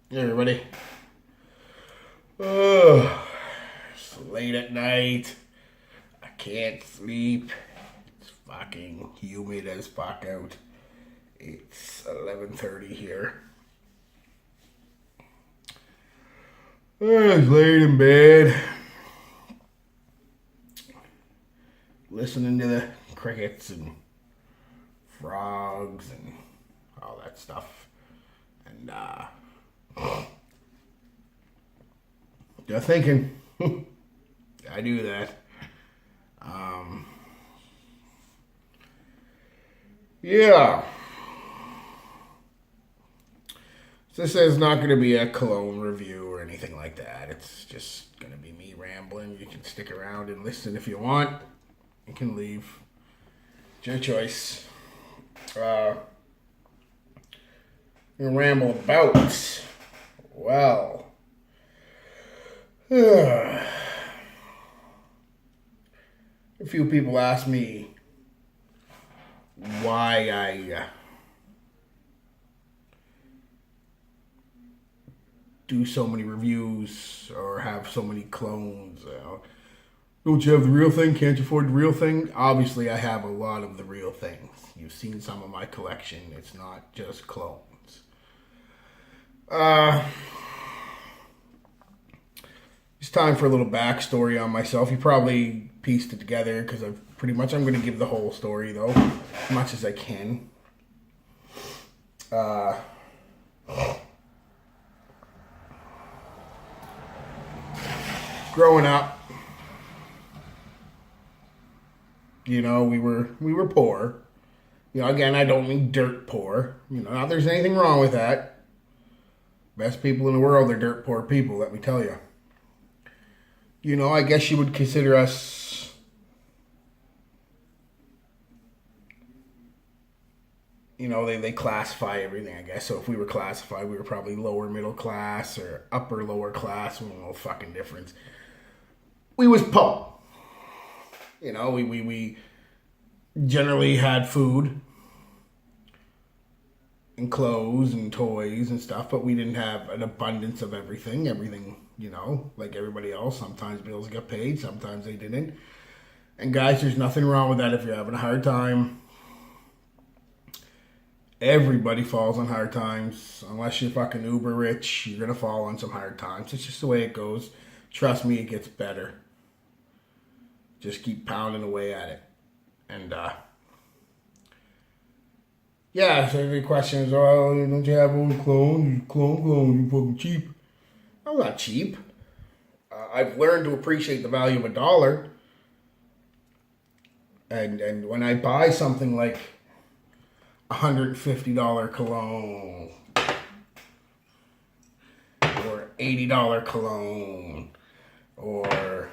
Hey everybody. Oh, it's late at night. I can't sleep. It's fucking humid as fuck out. It's 11:30 here. I was laid in bed, listening to the crickets and frogs and all that stuff. And you're thinking, I do that. Um, yeah. So this is not going to be a cologne review or anything like that. It's just going to be me rambling. You can stick around and listen if you want. You can leave. It's your choice. You ramble about. Well. A few people ask me why I do so many reviews or have so many clones. Don't you have the real thing? Can't you afford the real thing? Obviously, I have a lot of the real things. You've seen some of my collection. It's not just clones. It's time for a little backstory on myself. You probably pieced it together because I'm going to give the whole story though, as much as I can. Growing up, we were poor. Again, I don't mean dirt poor. Not that there's anything wrong with that. Best people in the world are dirt poor people, let me tell you. I guess you would consider us they classify everything, I guess. So if we were classified, we were probably lower middle class or upper lower class. No fucking difference. We was poor. We generally had food and clothes and toys and stuff, but we didn't have an abundance of everything. Everything, like everybody else. Sometimes bills got paid, sometimes they didn't. And guys, there's nothing wrong with that if you're having a hard time. Everybody falls on hard times. Unless you're fucking uber rich, you're going to fall on some hard times. It's just the way it goes. Trust me, it gets better. Just keep pounding away at it. And, yeah, so every question is, oh, don't you have old clones? Clone, you fucking cheap. I'm not cheap. I've learned to appreciate the value of a dollar. And when I buy something like $150 cologne or $80 cologne or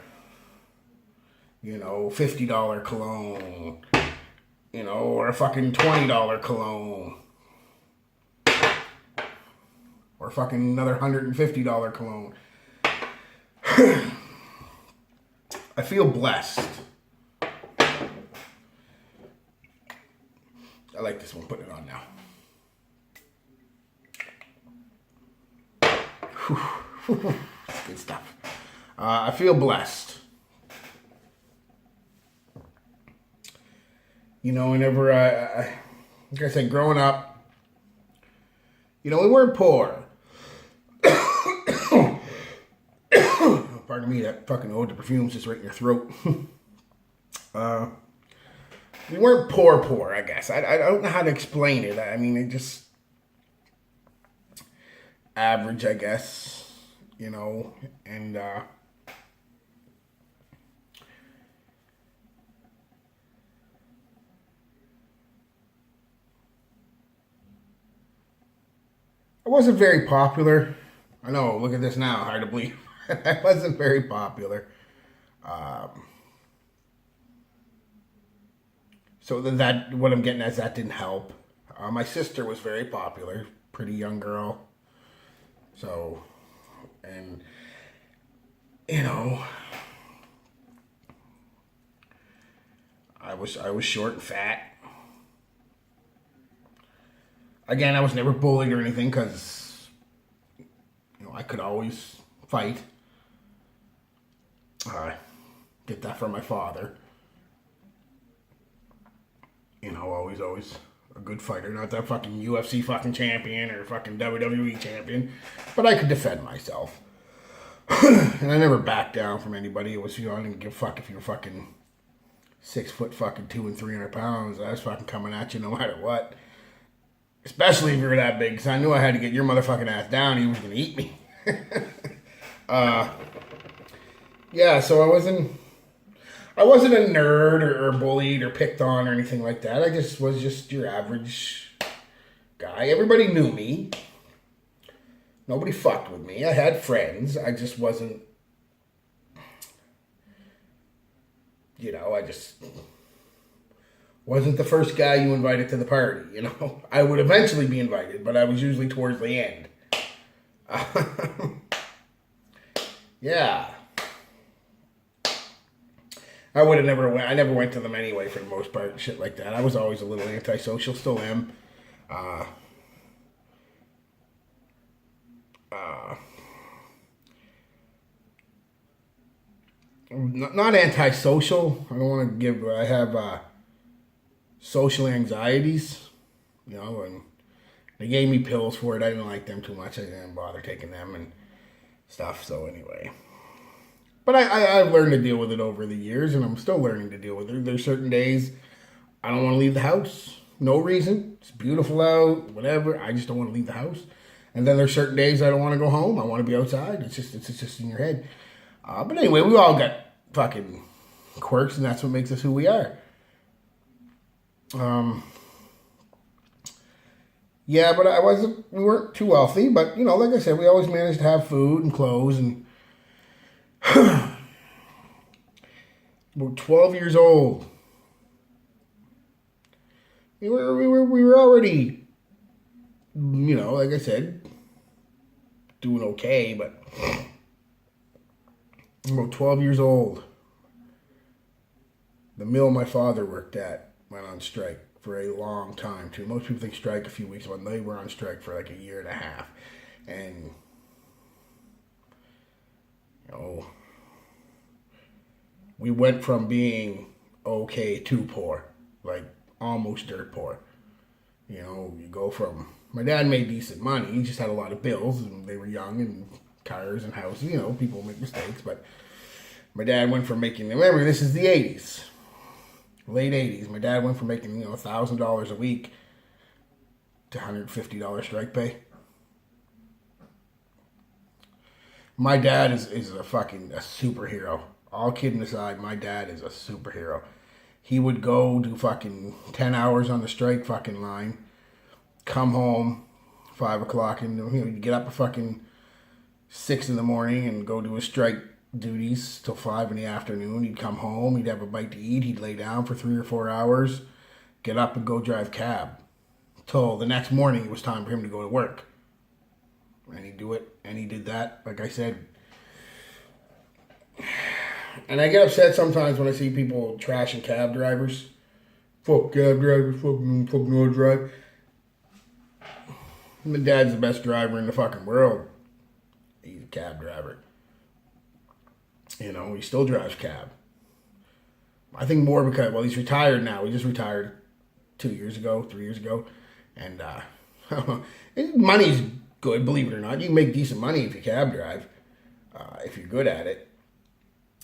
$50 cologne, or a fucking $20 cologne or fucking another $150 cologne. I feel blessed. I like this one. Putting it on now. Good stuff. I feel blessed. Whenever like I said, growing up, we weren't poor. Pardon me, that fucking ode to perfume's just right in your throat. We weren't poor, I guess. I don't know how to explain it. I mean, it just average, I guess, and I wasn't very popular. I know, look at this now, hard to believe. I wasn't very popular. So that what I'm getting at is that didn't help. My sister was very popular, pretty young girl. So, and I was short and fat. Again, I was never bullied or anything because I could always fight. Get that from my father. Always a good fighter. Not that fucking UFC fucking champion or fucking WWE champion, but I could defend myself. And I never backed down from anybody. It was, I didn't give a fuck if you were fucking 6 foot fucking 200 and 300 pounds. I was fucking coming at you no matter what. Especially if you were that big, because I knew I had to get your motherfucking ass down. He was gonna eat me. Yeah, so I wasn't a nerd or bullied or picked on or anything like that. I just was just your average guy. Everybody knew me. Nobody fucked with me. I had friends. I just wasn't, I just wasn't the first guy you invited to the party, I would eventually be invited, but I was usually towards the end. Yeah. I never went to them anyway for the most part and shit like that. I was always a little antisocial, still am. Not antisocial. I have social anxieties, and they gave me pills for it. I didn't like them too much. I didn't bother taking them and stuff. So anyway. But I've learned to deal with it over the years, and I'm still learning to deal with it. There's certain days I don't want to leave the house. No reason. It's beautiful out, whatever. I just don't want to leave the house. And then there's certain days I don't want to go home. I want to be outside. It's just in your head. But anyway, we all got fucking quirks, and that's what makes us who we are. Yeah, but we weren't too wealthy, but, like I said, we always managed to have food and clothes, and we're 12 years old. We were already, like I said, doing okay, but about 12 years old. The mill my father worked at went on strike for a long time too. Most people think strike a few weeks, but they were on strike for like a year and a half. And we went from being okay to poor, like almost dirt poor. You go from, my dad made decent money. He just had a lot of bills, and they were young, and cars and houses. People make mistakes, but my dad went from making, remember, this is the 80s, late 80s. My dad went from making, $1,000 a week to $150 strike pay. My dad is a superhero. All kidding aside, my dad is a superhero. He would go do fucking 10 hours on the strike fucking line, come home 5 o'clock, and he'd get up at fucking 6 in the morning and go do his strike duties till 5 in the afternoon. He'd come home, he'd have a bite to eat, he'd lay down for 3 or 4 hours, get up and go drive cab till the next morning it was time for him to go to work. And he'd do it, and he did that, like I said. And I get upset sometimes when I see people trashing cab drivers. Fuck cab drivers, fucking no drive. My dad's the best driver in the fucking world. He's a cab driver. He still drives cab. I think more because, he's retired now. He just retired 3 years ago. And money's good, believe it or not. You can make decent money if you cab drive, if you're good at it.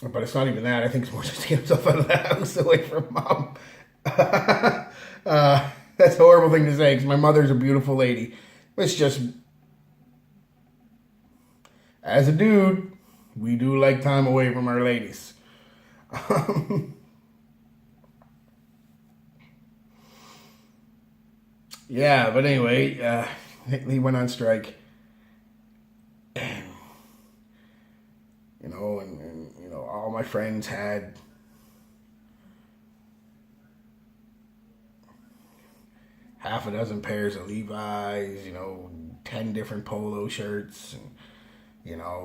But it's not even that. I think it's more just to get himself out of the house away from mom. That's a horrible thing to say because my mother's a beautiful lady. It's just, as a dude, we do like time away from our ladies. Yeah, but anyway, he went on strike. And, all my friends had half a dozen pairs of Levi's, 10 different polo shirts, and,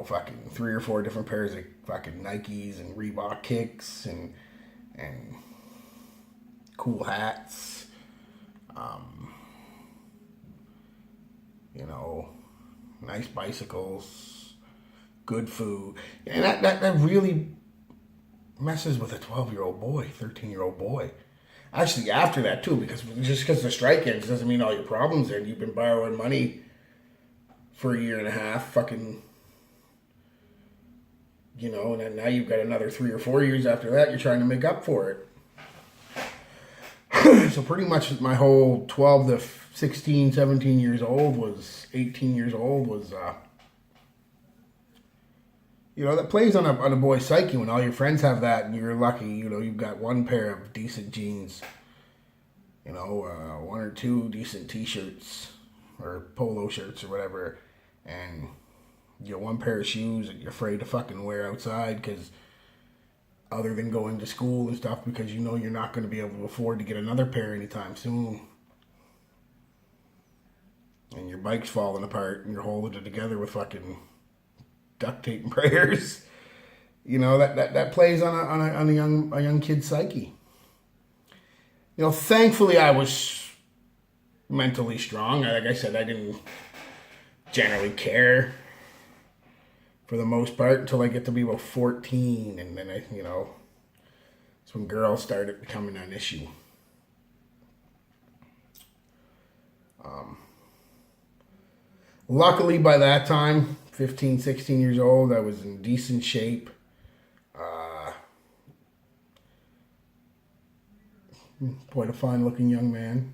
fucking 3 or 4 different pairs of fucking Nikes and Reebok kicks and cool hats. nice bicycles, good food. And that really messes with a 12-year-old boy, 13-year-old boy. Actually, after that, too, because just because the strike ends doesn't mean all your problems end. You've been borrowing money for a year and a half, fucking, you know, and then now you've got another 3 or 4 years after that, you're trying to make up for it. So pretty much my whole 12 to 16, 17 years old was, 18 years old was, you know, that plays on a boy's psyche when all your friends have that and you're lucky, you know, you've got one pair of decent jeans, you know, one or two decent t-shirts or polo shirts or whatever, and you know, one pair of shoes that you're afraid to fucking wear outside because other than going to school and stuff, because you know you're not going to be able to afford to get another pair anytime soon. And your bike's falling apart and you're holding it together with fucking duct tape and prayers. You know, that plays on a young kid's psyche. You know, thankfully I was mentally strong. Like I said, I didn't generally care for the most part until I get to be about 14, and then you know, that's when girls started becoming an issue. Luckily by that time, 15, 16 years old, I was in decent shape. Quite a fine looking young man.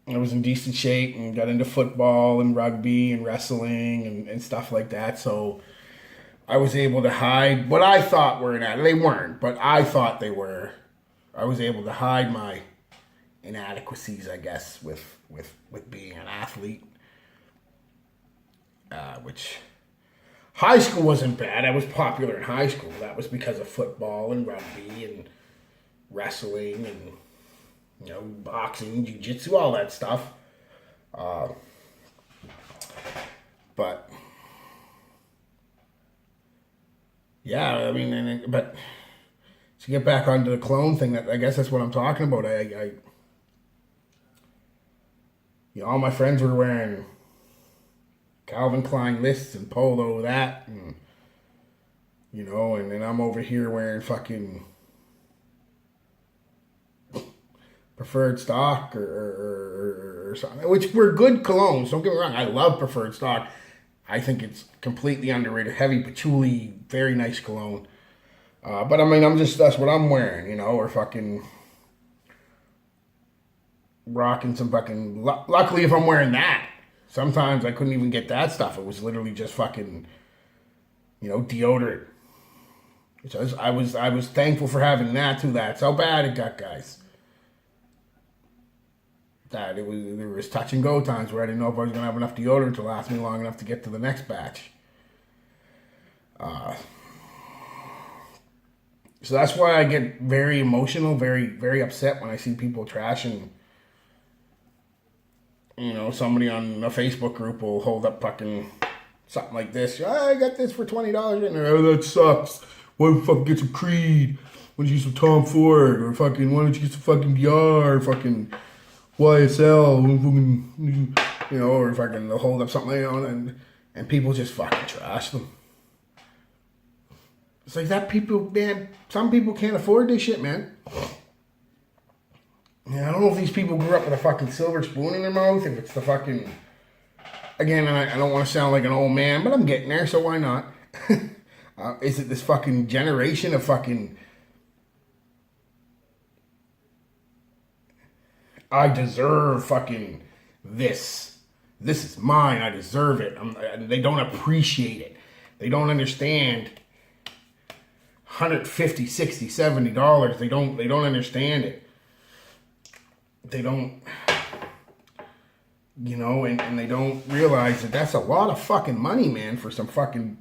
I was in decent shape and got into football and rugby and wrestling and stuff like that. So I was able to hide what I thought were they weren't, but I thought they were. I was able to hide my inadequacies, I guess, with being an athlete. Which high school wasn't bad. I was popular in high school. That was because of football and rugby and wrestling and, you know, boxing, jiu-jitsu, all that stuff. But yeah, I mean, but to get back onto the clone thing, I guess that's what I'm talking about. You know, all my friends were wearing Calvin Klein lists and polo that, and you know, and then I'm over here wearing fucking Preferred Stock or something, which were good colognes. Don't get me wrong, I love Preferred Stock. I think it's completely underrated. Heavy patchouli, very nice cologne. But I mean, that's what I'm wearing, you know, or fucking rocking some fucking, luckily if I'm wearing that, sometimes I couldn't even get that stuff. It was literally just fucking, you know, deodorant. Which I was thankful for having that too. That's how bad it got, guys. There was touch and go times where I didn't know if I was gonna have enough deodorant to last me long enough to get to the next batch. So that's why I get very emotional, very, very upset when I see people trashing. You know, somebody on a Facebook group will hold up fucking something like this. I got this for $20 in there. Oh, that sucks. Why don't you fucking get some Creed? Why don't you get some Tom Ford? Or fucking, why don't you get some fucking DR? Or fucking YSL? You know, or fucking they'll hold up something, you know, and people just fucking trash them. It's like that people, man, some people can't afford this shit, man. Yeah, I don't know if these people grew up with a fucking silver spoon in their mouth, if it's the fucking, again, I don't want to sound like an old man, but I'm getting there, so why not? Is it this fucking generation of fucking, I deserve fucking this. This is mine, I deserve it. They don't appreciate it. They don't understand $150, $60, $70. They don't understand it. They don't, you know, and they don't realize that that's a lot of fucking money, man, for some fucking,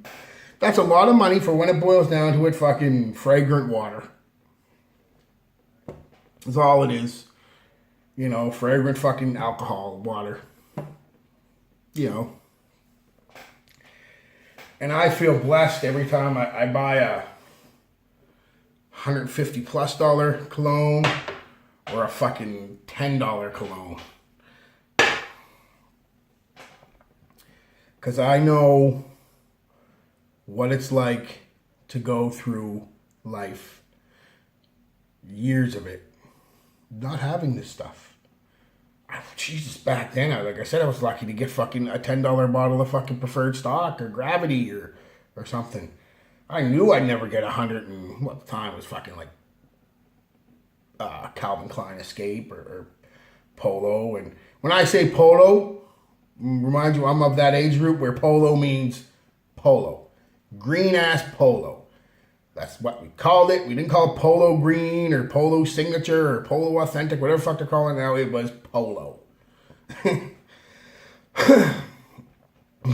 that's a lot of money for when it boils down to it, fucking fragrant water. That's all it is. You know, fragrant fucking alcohol water. You know. And I feel blessed every time I buy a $150+ cologne or a fucking $10 cologne. Because I know what it's like to go through life, years of it, not having this stuff. Jesus, back then, like I said, I was lucky to get fucking a $10 bottle of fucking preferred stock or Gravity or something. I knew I'd never get 100 and what the time was fucking like Calvin Klein Escape or Polo. And when I say Polo, remind you, I'm of that age group where Polo means polo. Green ass polo. That's what we called it. We didn't call it Polo Green or Polo Signature or Polo Authentic, whatever the fuck they're calling it now. It was Polo. It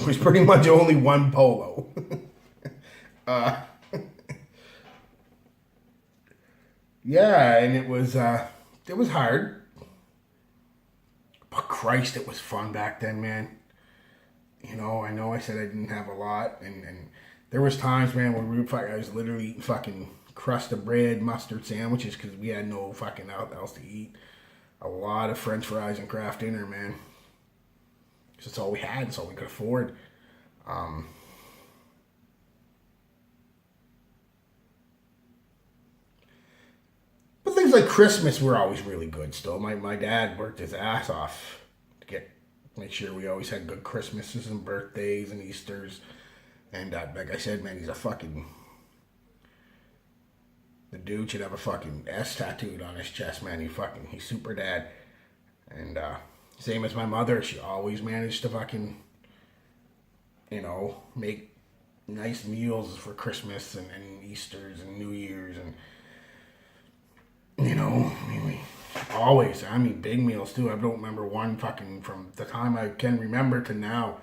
was pretty much only one Polo. Yeah, and it was hard. But Christ, it was fun back then, man. You know I said I didn't have a lot, and there was times, man, when I was literally eating fucking crust of bread, mustard sandwiches, because we had no fucking else to eat. A lot of French fries and Kraft dinner, man. Because that's all we had. That's all we could afford. But things like Christmas were always really good still. My dad worked his ass off to make sure we always had good Christmases and birthdays and Easters. And like I said, man, the dude should have a fucking S tattooed on his chest, man. He's super dad. And same as my mother, she always managed to fucking, make nice meals for Christmas and Easters and New Year's and, always. I mean, big meals too. I don't remember one fucking from the time I can remember to now.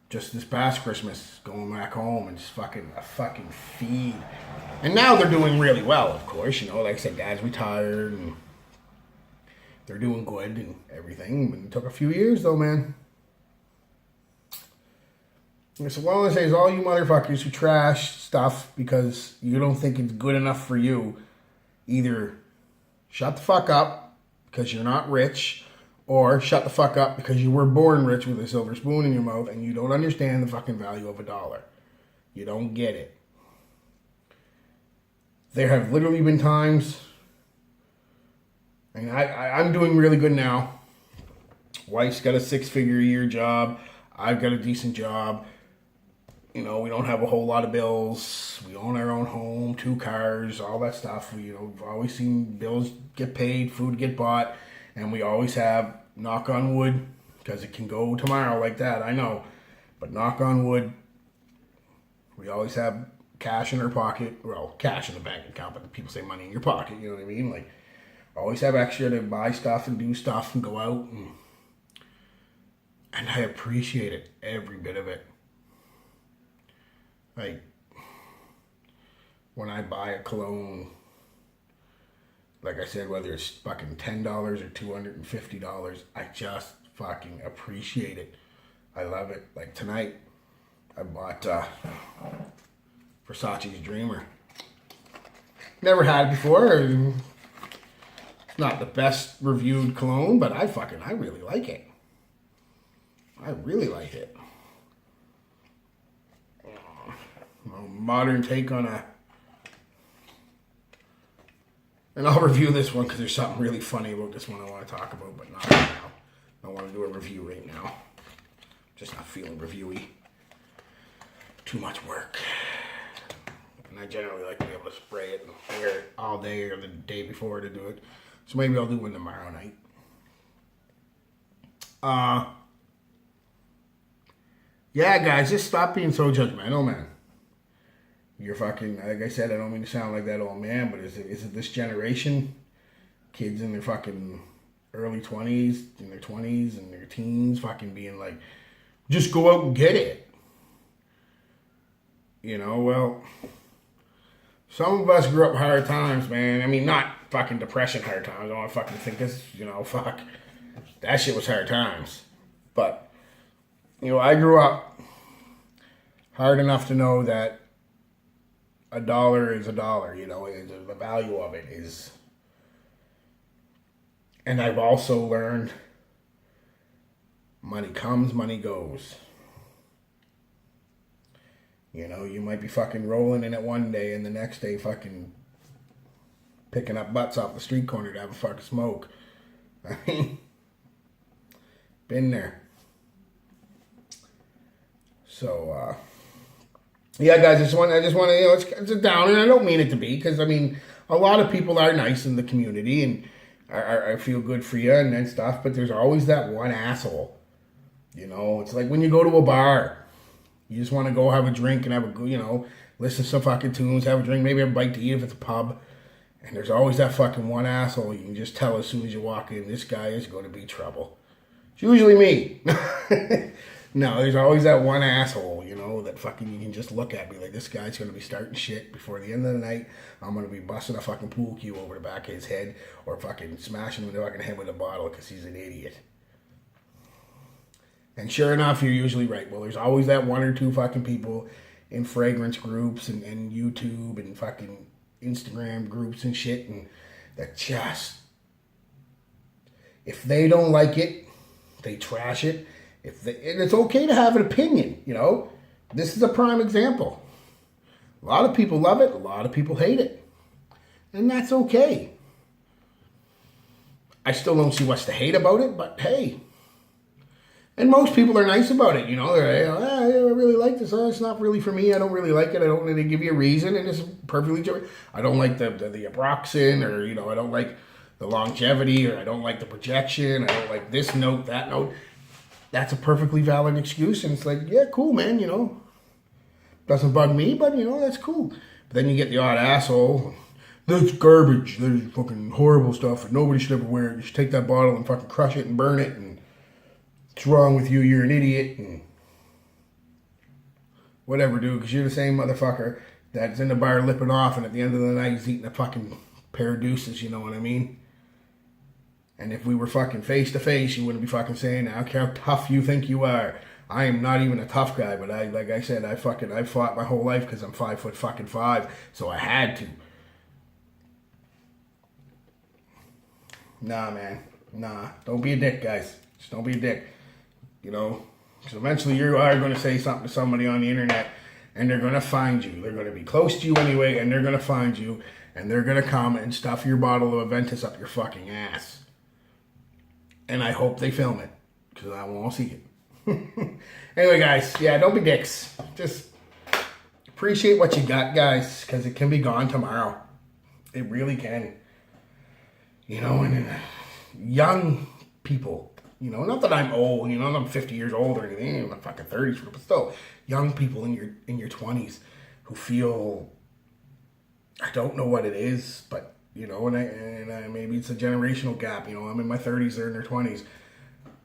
Just this past Christmas, going back home and just a fucking feed. And now they're doing really well, of course. Like I said, Dad's retired and they're doing good and everything. But it took a few years though, man. And so what I want to say is all you motherfuckers who trash stuff because you don't think it's good enough for you, either shut the fuck up because you're not rich, or shut the fuck up because you were born rich with a silver spoon in your mouth and you don't understand the fucking value of $1. You don't get it. There have literally been times, and I'm doing really good now. Wife's got a 6-figure a year job. I've got a decent job. We don't have a whole lot of bills. We own our own home, 2 cars, all that stuff. We've always seen bills get paid, food get bought, and we always have, knock on wood, because it can go tomorrow like that, I know. But knock on wood, we always have cash in our pocket. Well, cash in the bank account, but people say money in your pocket, you know what I mean? Like, always have extra to buy stuff and do stuff and go out. And I appreciate it, every bit of it. Like, when I buy a cologne, like I said, whether it's fucking $10 or $250, I just fucking appreciate it. I love it. Like tonight, I bought Versace's Dreamer. Never had it before. It's not the best reviewed cologne, but I really like it. I really like it. A modern take on and I'll review this one because there's something really funny about this one I want to talk about, but not right now. I don't want to do a review right now. Just not feeling reviewy. Too much work. And I generally like to be able to spray it and wear it all day or the day before to do it. So maybe I'll do one tomorrow night. Yeah, guys, just stop being so judgmental, man. You're fucking, like I said, I don't mean to sound like that old man, but is it this generation? Kids in their fucking early 20s, in their 20s and their teens fucking being like, just go out and get it. Well, some of us grew up hard times, man. I mean, not fucking depression hard times. I don't want to fucking think this, fuck. That shit was hard times. But, I grew up hard enough to know that $1 is $1, the value of it is. And I've also learned money comes, money goes. You know, you might be fucking rolling in it one day and the next day fucking picking up butts off the street corner to have a fucking smoke. I mean, been there. So, yeah, guys, I just want to, you know, it's a downer, and I don't mean it to be, because, I mean, a lot of people are nice in the community, and I feel good for you and stuff, but there's always that one asshole. You know, it's like when you go to a bar, you just want to go have a drink and have a, you know, listen to some fucking tunes, have a drink, maybe have a bite to eat if it's a pub. And there's always that fucking one asshole. You can just tell as soon as you walk in, this guy is going to be trouble. It's usually me. No, there's always that one asshole, you know, that fucking you can just look at, be like, this guy's going to be starting shit before the end of the night. I'm going to be busting a fucking pool cue over the back of his head or fucking smashing him in the fucking head with a bottle because he's an idiot. And sure enough, you're usually right. Well, there's always that one or two fucking people in fragrance groups and YouTube and fucking Instagram groups and shit, and that just, if they don't like it, they trash it. And it's okay to have an opinion, you know. This is a prime example. A lot of people love it, a lot of people hate it. And that's okay. I still don't see what's to hate about it, but hey. And most people are nice about it, you know. They're like, I really like this. Oh, it's not really for me. I don't really like it. I don't need to give you a reason, and it's perfectly true. I don't like the Abraxane, or, you know, I don't like the longevity, or I don't like the projection. I don't like this note, that note. That's a perfectly valid excuse, and it's like, yeah, cool, man, you know. Doesn't bug me, but, you know, that's cool. But then you get the odd asshole. That's garbage. That's fucking horrible stuff, and nobody should ever wear it. You should take that bottle and fucking crush it and burn it, and what's wrong with you? You're an idiot, and whatever, dude, because you're the same motherfucker that's in the bar lipping off, and at the end of the night he's eating a fucking pair of deuces, you know what I mean? And if we were fucking face to face, you wouldn't be fucking saying, how tough you think you are. I am not even a tough guy, but like I said, I fought my whole life because I'm 5'5", so I had to. Nah, man. Nah. Don't be a dick, guys. Just don't be a dick. You know? Because eventually you are going to say something to somebody on the internet, and they're going to find you. They're going to be close to you anyway, and they're going to find you, and they're going to come and stuff your bottle of Aventus up your fucking ass. And I hope they film it, because I won't see it. Anyway, guys, yeah, don't be dicks. Just appreciate what you got, guys, because it can be gone tomorrow. It really can. You know, and young people, you know, not that I'm old, you know, I'm 50 years old or anything, I'm not fucking 30s, but still, young people in your 20s who feel, I don't know what it is, but, you know, and I maybe it's a generational gap, you know, I'm in my 30s, they're in their 20s,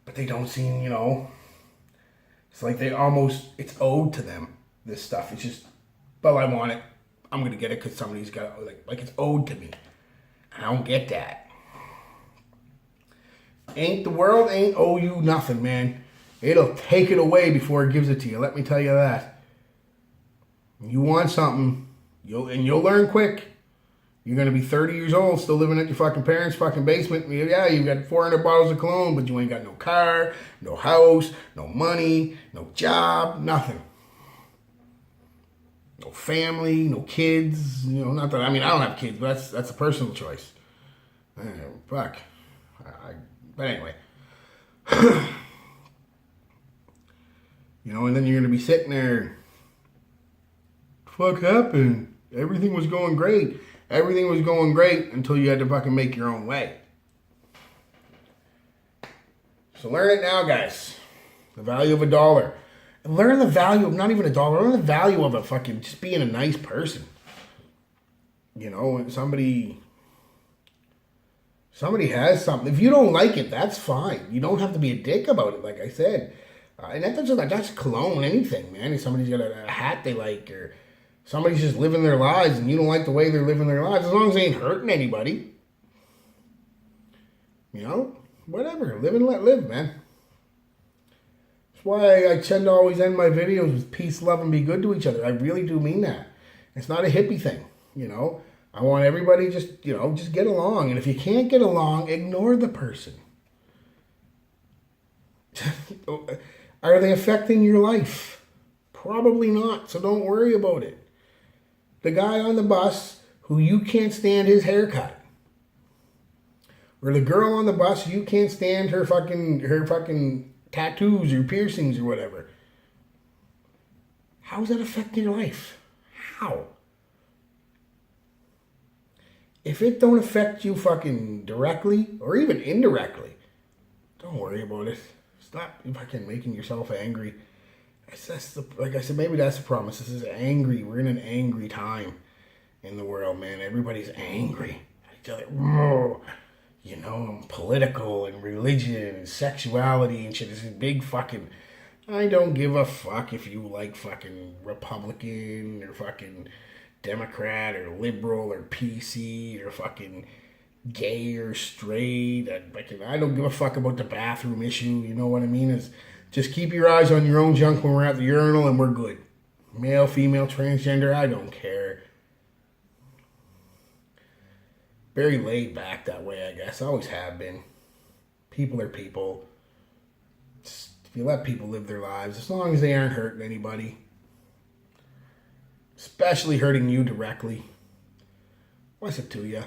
but they don't seem, you know, it's like it's owed to them, this stuff. It's just, well, I want it, I'm going to get it because somebody's got it, like it's owed to me. I don't get that. The world ain't owe you nothing, man. It'll take it away before it gives it to you. Let me tell you that. You want something, you'll learn quick. You're gonna be 30 years old, still living at your fucking parents' fucking basement. Yeah, you got 400 bottles of cologne, but you ain't got no car, no house, no money, no job, nothing. No family, no kids. You know, not that I don't have kids, but that's a personal choice. Fuck. But anyway, you know, and then you're going to be sitting there, fuck happened? Everything was going great. Everything was going great until you had to fucking make your own way. So learn it now, guys. The value of $1. And learn the value of not even $1. Learn the value of a fucking just being a nice person. You know, somebody has something. If you don't like it, that's fine. You don't have to be a dick about it, like I said. And that's cologne, anything, man. If somebody's got a hat they like, or somebody's just living their lives and you don't like the way they're living their lives, as long as they ain't hurting anybody. You know? Whatever. Live and let live, man. That's why I tend to always end my videos with peace, love, and be good to each other. I really do mean that. It's not a hippie thing, you know? I want everybody just get along. And if you can't get along, ignore the person. Are they affecting your life? Probably not, so don't worry about it. The guy on the bus who you can't stand his haircut. Or the girl on the bus, you can't stand her fucking tattoos or piercings or whatever. How's that affecting your life? How? If it don't affect you fucking directly or even indirectly, don't worry about it. Stop fucking making yourself angry. Like I said, maybe that's the promise. This is angry. We're in an angry time in the world, man. Everybody's angry at each other. You know, political and religion and sexuality and shit. This is big fucking... I don't give a fuck if you like fucking Republican or fucking Democrat or liberal or PC or fucking gay or straight. I don't give a fuck about the bathroom issue. You know what I mean? Just keep your eyes on your own junk when we're at the urinal and we're good. Male, female, transgender, I don't care. Very laid back that way, I guess. I always have been. People are people. If you let people live their lives, as long as they aren't hurting anybody, especially hurting you directly, what's it to you?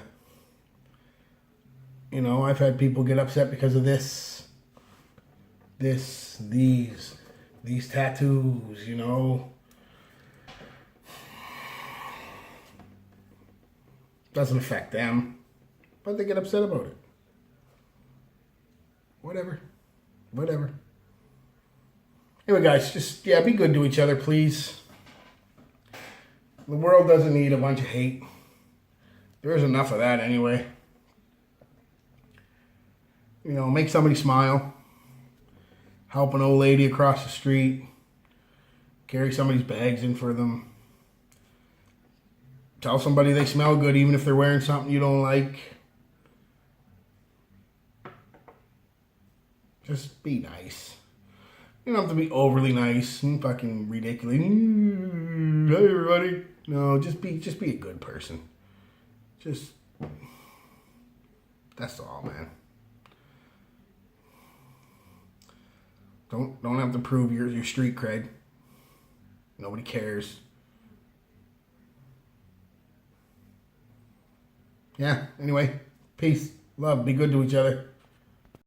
You know, I've had people get upset because of these tattoos, you know. Doesn't affect them, but they get upset about it. Whatever. Anyway, guys, just, be good to each other, please. The world doesn't need a bunch of hate. There's enough of that anyway. You know, make somebody smile. Help an old lady across the street. Carry somebody's bags in for them. Tell somebody they smell good even if they're wearing something you don't like. Just be nice. You don't have to be overly nice and fucking ridiculous. Hey everybody. No, just be a good person. That's all, man. Don't have to prove your street cred. Nobody cares. Yeah, anyway, peace, love, be good to each other.